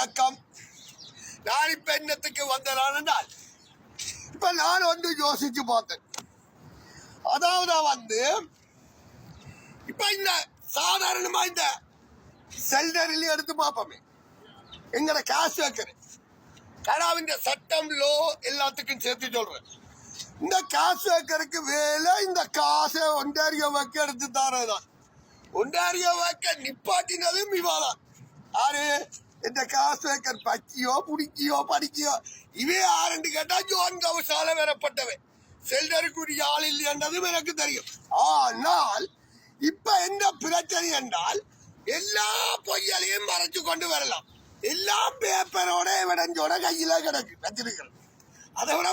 வணக்கம். நான் இப்ப என்னத்துக்கு வந்தேன் என்றால், இப்ப நான் ஒன்று யோசிச்சு பார்த்தேன். அதாவது இப்ப இந்த சாதாரணமா இந்த செல்டரில் எடுத்து பார்ப்போமே, எங்கட காசு வைக்கிறேன் கடாவின் சட்டம் லோ எல்லாத்துக்கும் சேர்த்து சொல்றேன். இந்த காசு வைக்கிறதுக்கு வேலை இந்த காசை ஒன்டாரியோ வைக்க எடுத்து தாரதான். ஒன்டாரியோ வைக்க நிப்பாட்டினதும் இவாதான். ஆறு இந்த காசு வைக்கிற பச்சியோ புடிக்கியோ படிக்கியோ இவே ஆரண்டு கேட்டா ஜோன் கவுசால வரப்பட்டவன். செல்டருக்குரிய ஆள் இல்லைன்றதும் எனக்கு தெரியும். ஆனால் இப்ப என்ன பிரச்சனை என்றால், எல்லா பொய்யலையும் மறைச்சு கொண்டு வரலாம். எல்லா பேப்பரோட விடஞ்சோட கையில கிடக்கு வச்சிருக்கிறேன். அதை விட